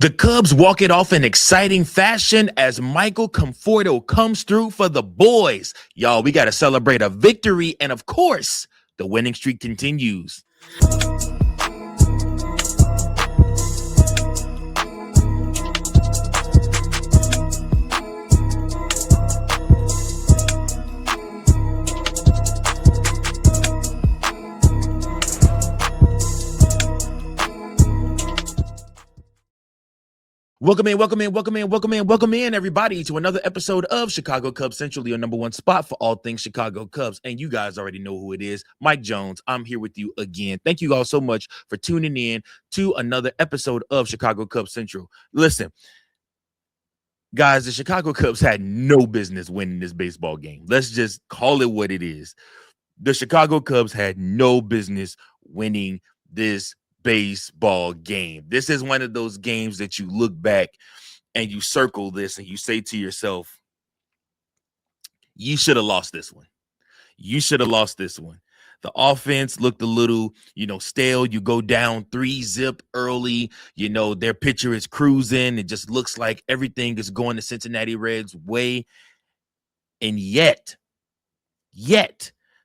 The Cubs walk it off in exciting fashion as Michael Conforto comes through for the boys. Y'all, we got to celebrate a victory, and of course, the winning streak continues. Welcome in, everybody, to another episode of Chicago Cubs Central, your number one spot for all things Chicago Cubs. And you guys already know who it is, Mike Jones. I'm here with you again. Thank you all so much for tuning in to another episode of Chicago Cubs Central. Listen, guys, the Chicago Cubs had no business winning this baseball game. Let's just call it what it is. The Chicago Cubs had no business winning this baseball game. This is one of those games that you look back and you circle this and you say to yourself, you should have lost this one. You should have lost this one. The offense looked a little, stale. You go down 3-zip early. Their pitcher is cruising. It just looks like everything is going the Cincinnati Reds' way. And yet,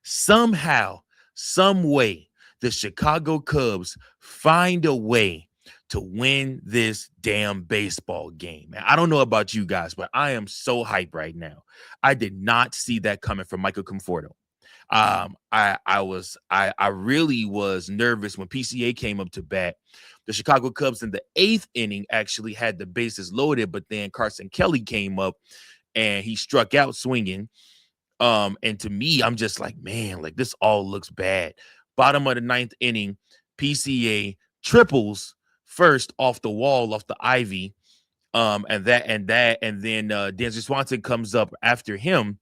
somehow, some way, the Chicago Cubs find a way to win this damn baseball game. And I don't know about you guys, but I am so hyped right now. I did not see that coming from Michael Conforto. I really was nervous when PCA came up to bat. The Chicago Cubs in the 8th inning actually had the bases loaded, but then Carson Kelly came up and he struck out swinging. And to me, I'm just like, man, like this all looks bad. Bottom of the 9th inning, PCA triples first off the wall, off the ivy. And then Dansby Swanson comes up after him,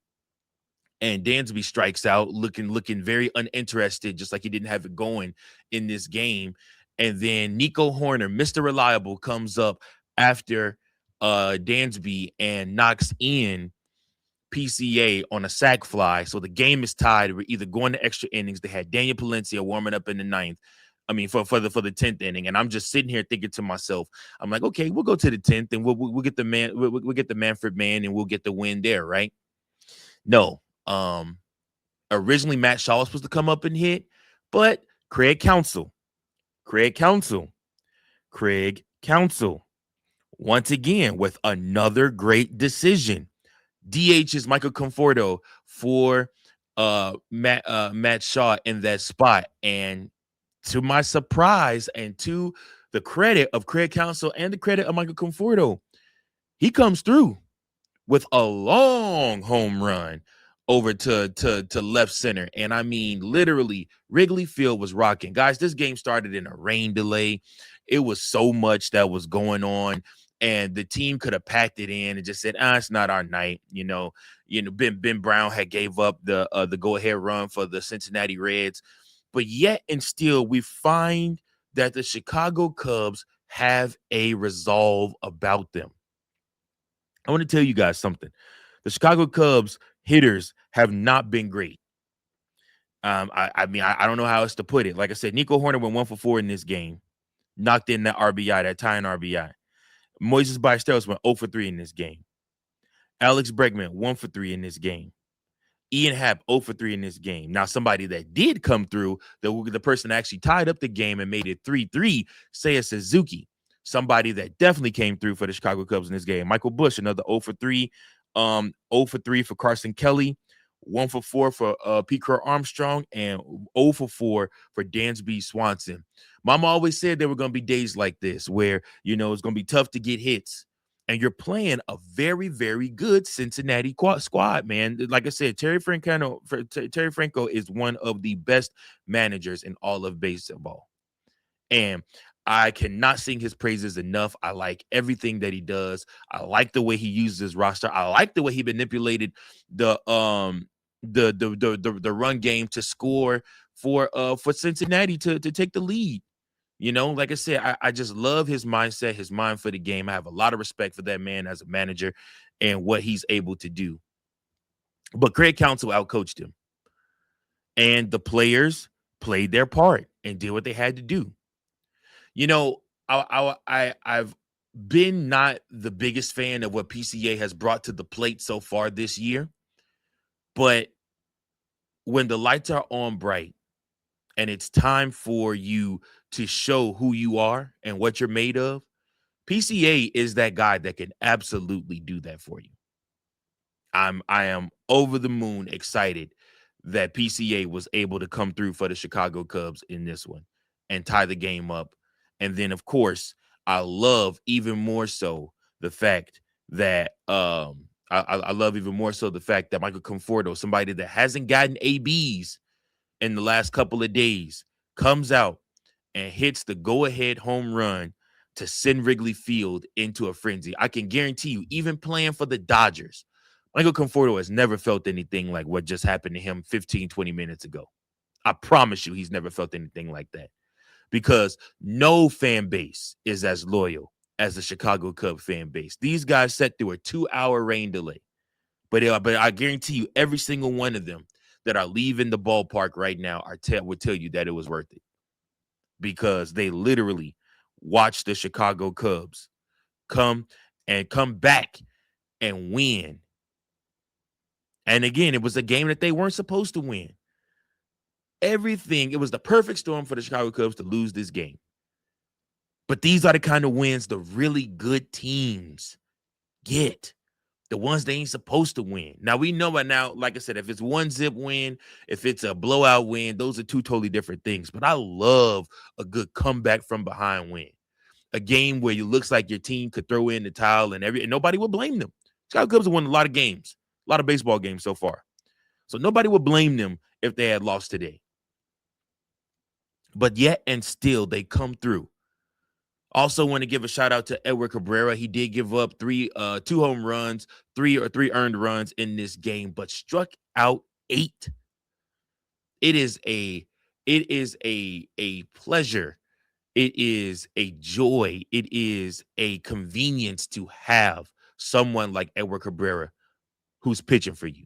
and Dansby strikes out, looking very uninterested, just like he didn't have it going in this game. And then Nico Horner, Mr. Reliable, comes up after Dansby and knocks in PCA on a sac fly. So the game is tied. We're either going to extra innings. They had Daniel Palencia warming up in the 9th. I mean, for the 10th inning, and I'm just sitting here thinking to myself, I'm like, okay, we'll go to the 10th, and we'll get the man, we'll get the Manfred man, and we'll get the win there, right? No, originally Matt Shaw was supposed to come up and hit, but Craig Counsell, once again with another great decision. DH is Michael Conforto for Matt Shaw in that spot. And to my surprise and to the credit of Craig Counsell and the credit of Michael Conforto, he comes through with a long home run over to left center. And I mean, literally, Wrigley Field was rocking. Guys, this game started in a rain delay. It was so much that was going on. And the team could have packed it in and just said, it's not our night. Ben Brown had gave up the go-ahead run for the Cincinnati Reds. But yet and still, we find that the Chicago Cubs have a resolve about them. I want to tell you guys something. The Chicago Cubs hitters have not been great. I don't know how else to put it. Like I said, Nico Horner went 1 for 4 in this game. Knocked in that RBI, that tying RBI. Moises Ballesteros went 0 for 3 in this game. Alex Bregman, 1 for 3 in this game. Ian Happ, 0 for 3 in this game. Now, somebody that did come through, the person that actually tied up the game and made it 3-3, Seiya Suzuki. Somebody that definitely came through for the Chicago Cubs in this game. Michael Busch, another 0 for 3. 0 for 3 for Carson Kelly. 1 for 4 for Pete Crow-Armstrong, and 0 for 4 for Dansby Swanson. Mama always said there were going to be days like this where, it's going to be tough to get hits. And you're playing a very, very good Cincinnati squad, man. Like I said, Terry Franco is one of the best managers in all of baseball. And I cannot sing his praises enough. I like everything that he does. I like the way he uses his roster. I like the way he manipulated the run game to score for Cincinnati to take the lead. Like I said, I just love his mindset, his mind for the game. I have a lot of respect for that man as a manager and what he's able to do. But Craig Counsell outcoached him. And the players played their part and did what they had to do. I've been not the biggest fan of what PCA has brought to the plate so far this year, but when the lights are on bright and it's time for you to show who you are and what you're made of, PCA is that guy that can absolutely do that for you. I am over the moon excited that PCA was able to come through for the Chicago Cubs in this one and tie the game up. And then, of course, I love even more so the fact that I love even more so the fact that Michael Conforto, somebody that hasn't gotten ABs in the last couple of days, comes out and hits the go-ahead home run to send Wrigley Field into a frenzy. I can guarantee you, even playing for the Dodgers, Michael Conforto has never felt anything like what just happened to him 15, 20 minutes ago. I promise you he's never felt anything like that, because no fan base is as loyal as the Chicago Cubs fan base. These guys sat through a 2-hour rain delay, but I guarantee you every single one of them that are leaving the ballpark right now would tell you that it was worth it, because they literally watched the Chicago Cubs come back and win. And again, it was a game that they weren't supposed to win. It was the perfect storm for the Chicago Cubs to lose this game. But these are the kind of wins the really good teams get. The ones they ain't supposed to win. Now, we know by now, like I said, if it's 1-zip win, if it's a blowout win, those are two totally different things. But I love a good comeback from behind win. A game where it looks like your team could throw in the towel and nobody will blame them. Chicago Cubs have won a lot of games, a lot of baseball games so far. So nobody would blame them if they had lost today. But yet and still, they come through. Also want to give a shout out to Edward Cabrera. He did give up 2 home runs, three earned runs in this game, but struck out 8. It is a pleasure. It is a joy. It is a convenience to have someone like Edward Cabrera who's pitching for you.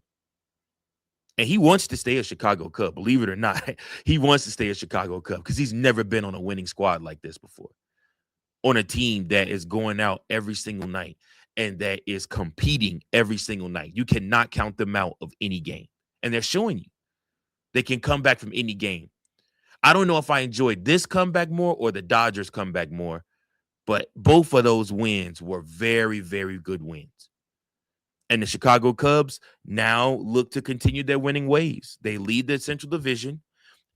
And he wants to stay a Chicago Cub, believe it or not. He wants to stay a Chicago Cub because he's never been on a winning squad like this before. On a team that is going out every single night and that is competing every single night. You cannot count them out of any game. And they're showing you they can come back from any game. I don't know if I enjoyed this comeback more or the Dodgers comeback more, but both of those wins were very, very good wins. And the Chicago Cubs now look to continue their winning ways. They lead the Central Division,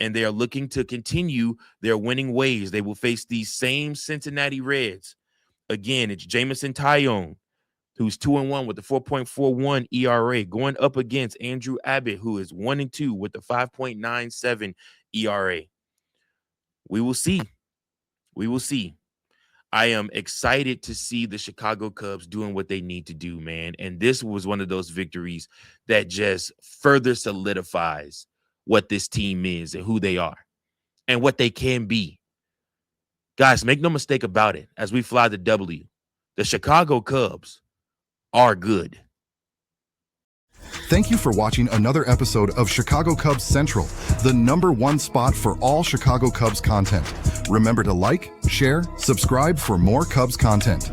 and they are looking to continue their winning ways. They will face these same Cincinnati Reds. Again, it's Jameson Taillon, who's 2-1 with the 4.41 ERA, going up against Andrew Abbott, who is 1-2 with the 5.97 ERA. We will see. We will see. I am excited to see the Chicago Cubs doing what they need to do, man. And this was one of those victories that just further solidifies what this team is and who they are and what they can be. Guys, make no mistake about it. As we fly the W, the Chicago Cubs are good. Thank you for watching another episode of Chicago Cubs Central, the #1 spot for all Chicago Cubs content. Remember to like, share, subscribe for more Cubs content.